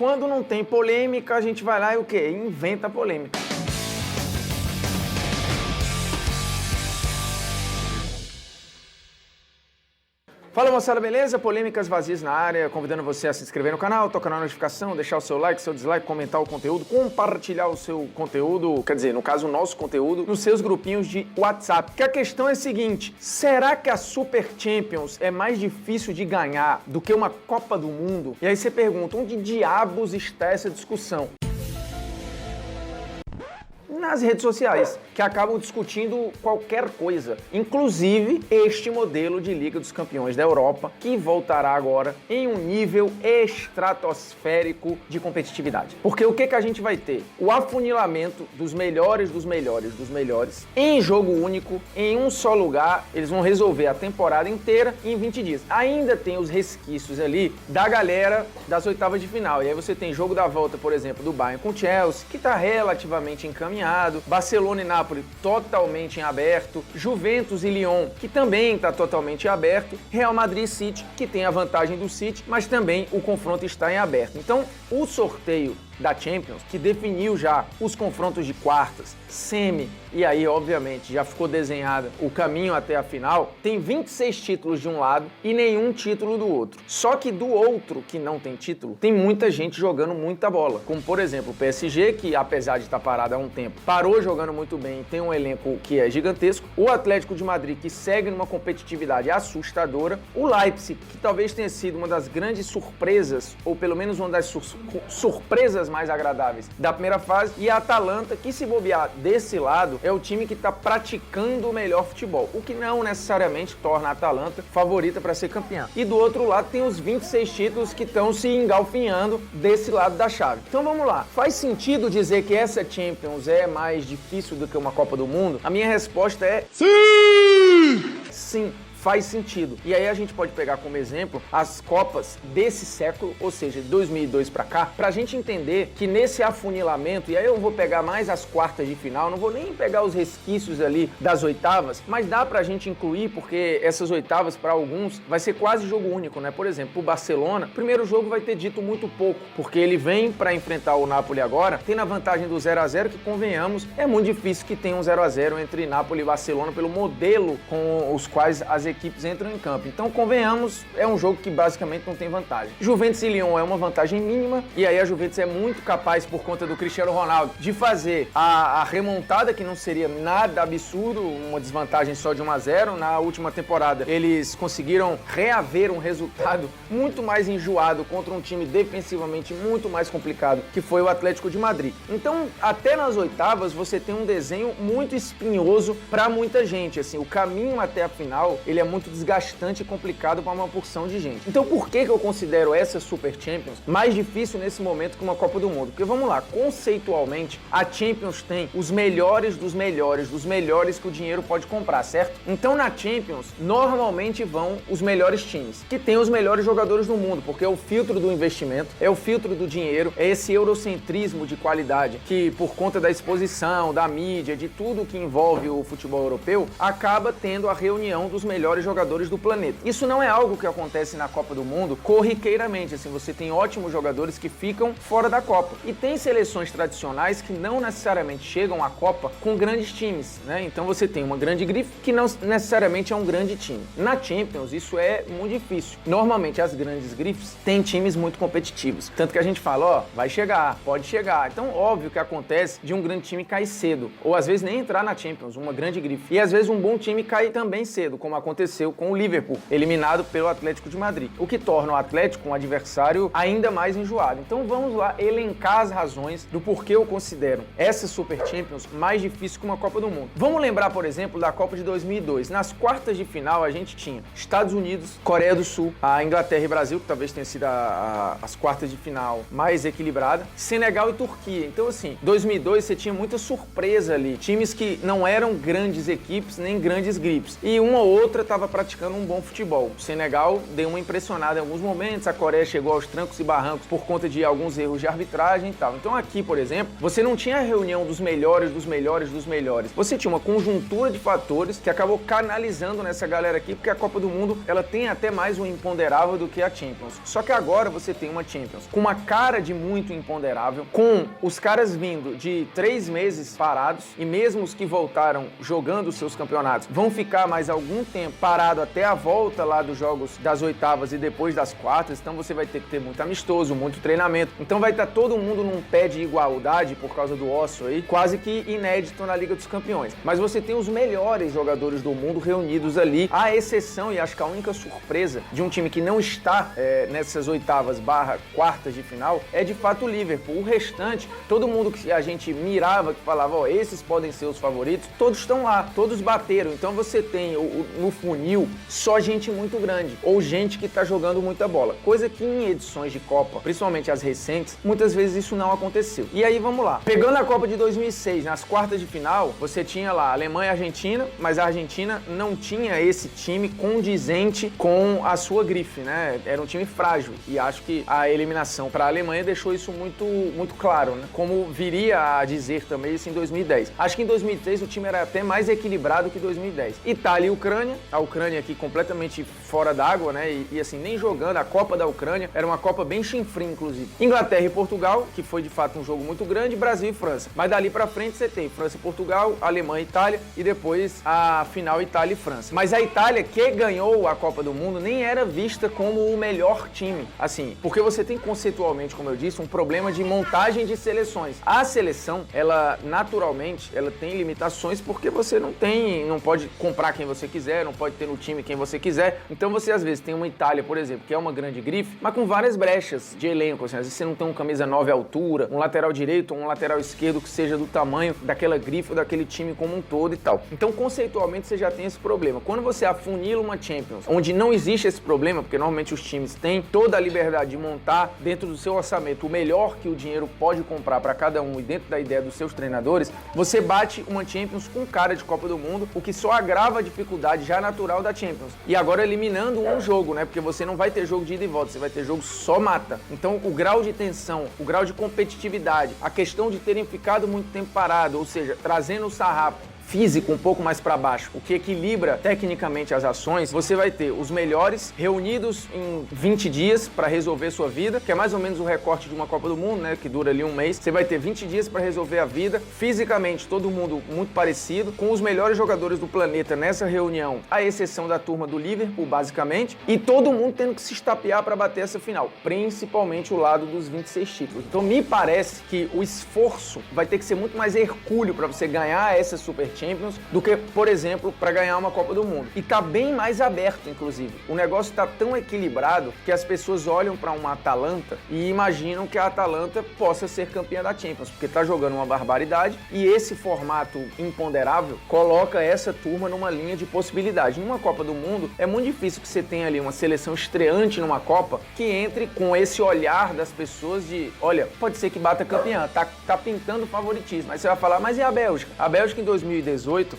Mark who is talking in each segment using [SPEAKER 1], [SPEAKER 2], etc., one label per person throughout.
[SPEAKER 1] quando não tem polêmica, a gente vai lá e o quê? Inventa polêmica. Fala moçada, beleza? Polêmicas vazias na área, convidando você a se inscrever no canal, tocar na notificação, deixar o seu like, seu dislike, comentar o conteúdo, compartilhar o seu conteúdo, quer dizer, no caso o nosso conteúdo, nos seus grupinhos de WhatsApp. Que a questão é a seguinte, será que a Super Champions é mais difícil de ganhar do que uma Copa do Mundo? E aí você pergunta, onde diabos está essa discussão? Nas redes sociais, que acabam discutindo qualquer coisa, inclusive este modelo de Liga dos Campeões da Europa, que voltará agora em um nível estratosférico de competitividade. Porque o que a gente vai ter? O afunilamento dos melhores, em jogo único, em um só lugar, eles vão resolver a temporada inteira em 20 dias. Ainda tem os resquícios ali da galera das oitavas de final, e aí você tem jogo da volta, por exemplo, do Bayern com o Chelsea, que está relativamente encaminhado, Barcelona e Napoli totalmente em aberto, Juventus e Lyon, que também está totalmente aberto, Real Madrid e City, que tem a vantagem do City, mas também o confronto está em aberto. Então, o sorteio da Champions, que definiu já os confrontos de quartas, semi, e aí, obviamente, já ficou desenhado o caminho até a final, tem 26 títulos de um lado e nenhum título do outro. Só que do outro, que não tem título, tem muita gente jogando muita bola, como, por exemplo, o PSG, que apesar de estar parado há um tempo, parou jogando muito bem, tem um elenco que é gigantesco, o Atlético de Madrid, que segue numa competitividade assustadora, o Leipzig, que talvez tenha sido uma das grandes surpresas, ou pelo menos uma das surpresas mais agradáveis da primeira fase, e a Atalanta, que se bobear desse lado, é o time que está praticando o melhor futebol, o que não necessariamente torna a Atalanta favorita para ser campeã. E do outro lado tem os 26 títulos que estão se engalfinhando desse lado da chave. Então vamos lá, faz sentido dizer que essa Champions é mais difícil do que uma Copa do Mundo? A minha resposta é sim! Sim. Faz sentido. E aí a gente pode pegar como exemplo as Copas desse século, ou seja, de 2002 para cá, pra gente entender que nesse afunilamento, e aí eu vou pegar mais as quartas de final, não vou nem pegar os resquícios ali das oitavas, mas dá pra gente incluir, porque essas oitavas para alguns vai ser quase jogo único, né? Por exemplo, o Barcelona, o primeiro jogo vai ter dito muito pouco, porque ele vem para enfrentar o Napoli agora, tendo a vantagem do 0-0, que convenhamos, é muito difícil que tenha um 0-0 entre Napoli e Barcelona pelo modelo com os quais as equipes entram em campo. Então, convenhamos, é um jogo que basicamente não tem vantagem. Juventus e Lyon é uma vantagem mínima, e aí a Juventus é muito capaz, por conta do Cristiano Ronaldo, de fazer a remontada, que não seria nada absurdo, uma desvantagem só de 1-0. Na última temporada, eles conseguiram reaver um resultado muito mais enjoado contra um time defensivamente muito mais complicado, que foi o Atlético de Madrid. Então, até nas oitavas, você tem um desenho muito espinhoso para muita gente. Assim, o caminho até a final, ele é muito desgastante e complicado para uma porção de gente. Então por que eu considero essa Super Champions mais difícil nesse momento que uma Copa do Mundo? Porque vamos lá, conceitualmente, a Champions tem os melhores que o dinheiro pode comprar, certo? Então na Champions, normalmente vão os melhores times, que tem os melhores jogadores do mundo, porque é o filtro do investimento, é o filtro do dinheiro, é esse eurocentrismo de qualidade, que por conta da exposição, da mídia, de tudo que envolve o futebol europeu, acaba tendo a reunião dos melhores jogadores do planeta. Isso não é algo que acontece na Copa do Mundo corriqueiramente, assim, você tem ótimos jogadores que ficam fora da Copa. E tem seleções tradicionais que não necessariamente chegam à Copa com grandes times, né? Então você tem uma grande grife que não necessariamente é um grande time. Na Champions, isso é muito difícil. Normalmente as grandes grifes têm times muito competitivos. Tanto que a gente fala, ó, vai chegar, pode chegar. Então, óbvio que acontece de um grande time cair cedo, ou às vezes nem entrar na Champions, uma grande grife. E às vezes um bom time cai também cedo, como aconteceu com o Liverpool, eliminado pelo Atlético de Madrid, o que torna o Atlético um adversário ainda mais enjoado. Então vamos lá elencar as razões do porquê eu considero essa Super Champions mais difícil que uma Copa do Mundo. Vamos lembrar, por exemplo, da Copa de 2002. Nas quartas de final a gente tinha Estados Unidos, Coreia do Sul, a Inglaterra e Brasil, que talvez tenha sido as quartas de final mais equilibrada, Senegal e Turquia. Então assim, 2002 você tinha muita surpresa ali, times que não eram grandes equipes nem grandes gripes, e uma ou outra estava praticando um bom futebol. O Senegal deu uma impressionada em alguns momentos, a Coreia chegou aos trancos e barrancos por conta de alguns erros de arbitragem e tal. Então aqui, por exemplo, você não tinha a reunião dos melhores, dos melhores, dos melhores. Você tinha uma conjuntura de fatores que acabou canalizando nessa galera aqui, porque a Copa do Mundo, ela tem até mais um imponderável do que a Champions. Só que agora você tem uma Champions com uma cara de muito imponderável, com os caras vindo de 3 meses parados, e mesmo os que voltaram jogando os seus campeonatos vão ficar mais algum tempo parado até a volta lá dos jogos das oitavas e depois das quartas. Então você vai ter que ter muito amistoso, muito treinamento. Então vai estar todo mundo num pé de igualdade por causa do ócio aí, quase que inédito na Liga dos Campeões. Mas você tem os melhores jogadores do mundo reunidos ali, à exceção, e acho que a única surpresa de um time que não está nessas oitavas barra quartas de final, é de fato o Liverpool. O restante, todo mundo que a gente mirava, que falava, ó, esses podem ser os favoritos, todos estão lá, todos bateram. Então você tem no funil só gente muito grande, ou gente que tá jogando muita bola. Coisa que em edições de Copa, principalmente as recentes, muitas vezes isso não aconteceu. E aí vamos lá. Pegando a Copa de 2006, nas quartas de final, você tinha lá Alemanha e Argentina, mas a Argentina não tinha esse time condizente com a sua grife, né? Era um time frágil. E acho que a eliminação para a Alemanha deixou isso muito, muito claro, né? Como viria a dizer também isso em 2010. Acho que em 2003 o time era até mais equilibrado que 2010. Itália e Ucrânia, a Ucrânia aqui completamente fora d'água, né? E assim, nem jogando. A Copa da Ucrânia era uma Copa bem chinfrim, inclusive. Inglaterra e Portugal, que foi de fato um jogo muito grande, Brasil e França. Mas dali pra frente você tem França e Portugal, Alemanha e Itália, e depois a final Itália e França. Mas a Itália, que ganhou a Copa do Mundo, nem era vista como o melhor time, assim, porque você tem conceitualmente, como eu disse, um problema de montagem de seleções. A seleção, ela naturalmente, ela tem limitações porque você não pode comprar quem você quiser, não pode ter no time quem você quiser. Então você às vezes tem uma Itália, por exemplo, que é uma grande grife, mas com várias brechas de elenco, assim, às vezes você não tem um camisa 9 à altura, um lateral direito, um lateral esquerdo que seja do tamanho daquela grife ou daquele time como um todo e tal. Então conceitualmente você já tem esse problema. Quando você afunila uma Champions, onde não existe esse problema, porque normalmente os times têm toda a liberdade de montar dentro do seu orçamento o melhor que o dinheiro pode comprar para cada um e dentro da ideia dos seus treinadores, você bate uma Champions com cara de Copa do Mundo, o que só agrava a dificuldade já natural da Champions. E agora eliminando um jogo, né? Porque você não vai ter jogo de ida e volta, você vai ter jogo só mata. Então o grau de tensão, o grau de competitividade, a questão de terem ficado muito tempo parado, ou seja, trazendo o sarrafo físico um pouco mais para baixo, o que equilibra tecnicamente as ações, você vai ter os melhores reunidos em 20 dias para resolver sua vida, que é mais ou menos o recorte de uma Copa do Mundo, né, que dura ali um mês. Você vai ter 20 dias para resolver a vida, fisicamente todo mundo muito parecido, com os melhores jogadores do planeta nessa reunião, à exceção da turma do Liverpool, basicamente, e todo mundo tendo que se estapear para bater essa final, principalmente o lado dos 26 títulos. Então me parece que o esforço vai ter que ser muito mais hercúleo para você ganhar essa Super Champions do que, por exemplo, para ganhar uma Copa do Mundo. E tá bem mais aberto, inclusive. O negócio tá tão equilibrado que as pessoas olham para uma Atalanta e imaginam que a Atalanta possa ser campeã da Champions, porque tá jogando uma barbaridade e esse formato imponderável coloca essa turma numa linha de possibilidade. Numa Copa do Mundo, é muito difícil que você tenha ali uma seleção estreante numa Copa que entre com esse olhar das pessoas de, olha, pode ser que bata campeã, tá pintando favoritismo. Aí você vai falar, mas e a Bélgica? A Bélgica em 2018,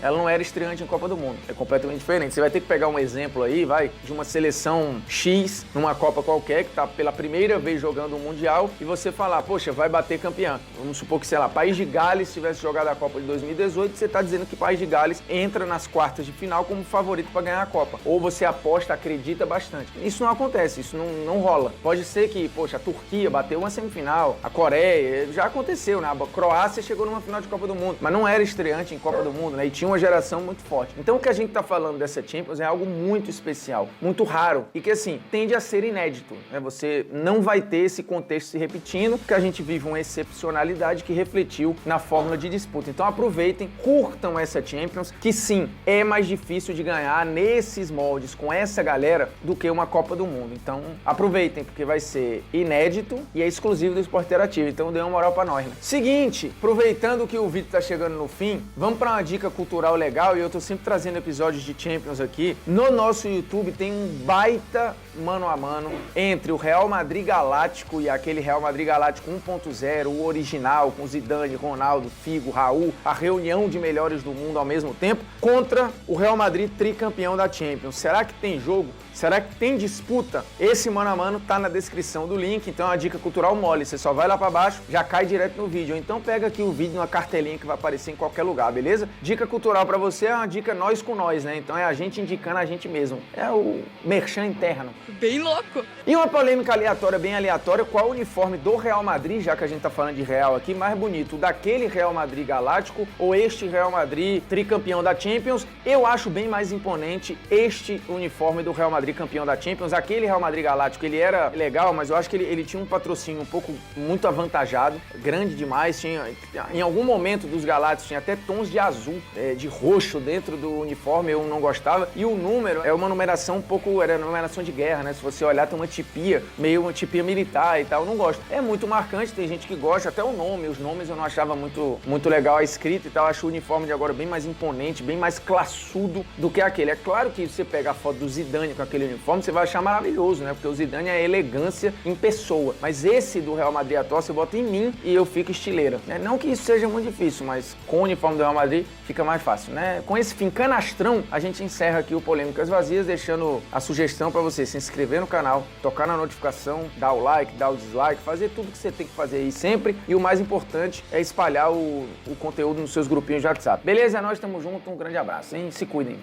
[SPEAKER 1] ela não era estreante em Copa do Mundo. É completamente diferente. Você vai ter que pegar um exemplo aí, de uma seleção X numa Copa qualquer, que tá pela primeira vez jogando o Mundial, e você falar, poxa, vai bater campeã. Vamos supor que, sei lá, País de Gales tivesse jogado a Copa de 2018, você tá dizendo que País de Gales entra nas quartas de final como favorito para ganhar a Copa. Ou você aposta, acredita bastante. Isso não acontece, isso não rola. Pode ser que, poxa, a Turquia bateu uma semifinal, a Coreia, já aconteceu, né? A Croácia chegou numa final de Copa do Mundo, mas não era estreante em Copa do Mundo, né? E tinha uma geração muito forte. Então o que a gente tá falando dessa Champions é algo muito especial, muito raro e que, assim, tende a ser inédito, né? Você não vai ter esse contexto se repetindo, porque a gente vive uma excepcionalidade que refletiu na fórmula de disputa. Então aproveitem, curtam essa Champions, que sim, é mais difícil de ganhar nesses moldes, com essa galera, do que uma Copa do Mundo. Então aproveitem, porque vai ser inédito e é exclusivo do Esporte Interativo. Então dê uma moral pra nós, né? Seguinte, aproveitando que o vídeo tá chegando no fim, vamos pra uma dica cultural legal, e eu tô sempre trazendo episódios de Champions aqui. No nosso YouTube tem um baita mano a mano entre o Real Madrid Galáctico e aquele Real Madrid Galáctico 1.0, o original, com Zidane, Ronaldo, Figo, Raul, a reunião de melhores do mundo ao mesmo tempo, contra o Real Madrid tricampeão da Champions. Será que tem jogo? Será que tem disputa? Esse mano a mano tá na descrição do link, então é uma dica cultural mole. Você só vai lá pra baixo, já cai direto no vídeo. Então pega aqui o vídeo numa cartelinha que vai aparecer em qualquer lugar, beleza? Dica cultural pra você é uma dica nós com nós, né? Então é a gente indicando a gente mesmo. É o merchan interno.
[SPEAKER 2] Bem louco.
[SPEAKER 1] E uma polêmica aleatória, bem aleatória, qual o uniforme do Real Madrid, já que a gente tá falando de Real aqui, mais bonito? Daquele Real Madrid Galáctico ou este Real Madrid tricampeão da Champions? Eu acho bem mais imponente este uniforme do Real Madrid campeão da Champions. Aquele Real Madrid Galáctico, ele era legal, mas eu acho que ele tinha um patrocínio um pouco muito avantajado, grande demais. Em algum momento dos Galácticos tinha até tons de azul, de roxo dentro do uniforme, eu não gostava. E o número é uma numeração um pouco, era numeração de guerra, né? Se você olhar, tem uma tipia, meio uma tipia militar e tal, eu não gosto. É muito marcante, tem gente que gosta, até o nome, os nomes eu não achava muito legal a escrita e tal. Eu acho o uniforme de agora bem mais imponente, bem mais classudo do que aquele. É claro que você pega a foto do Zidane com aquele uniforme, você vai achar maravilhoso, né? Porque o Zidane é elegância em pessoa. Mas esse do Real Madrid atual, você bota em mim e eu fico estileira. Né? Não que isso seja muito difícil, mas com o uniforme do Real Madrid fica mais fácil, né? Com esse fim canastrão, a gente encerra aqui o Polêmicas Vazias, deixando a sugestão para você se inscrever no canal, tocar na notificação, dar o like, dar o dislike, fazer tudo que você tem que fazer aí sempre. E o mais importante é espalhar o conteúdo nos seus grupinhos de WhatsApp. Beleza? Nós estamos juntos, um grande abraço, hein? Se cuidem.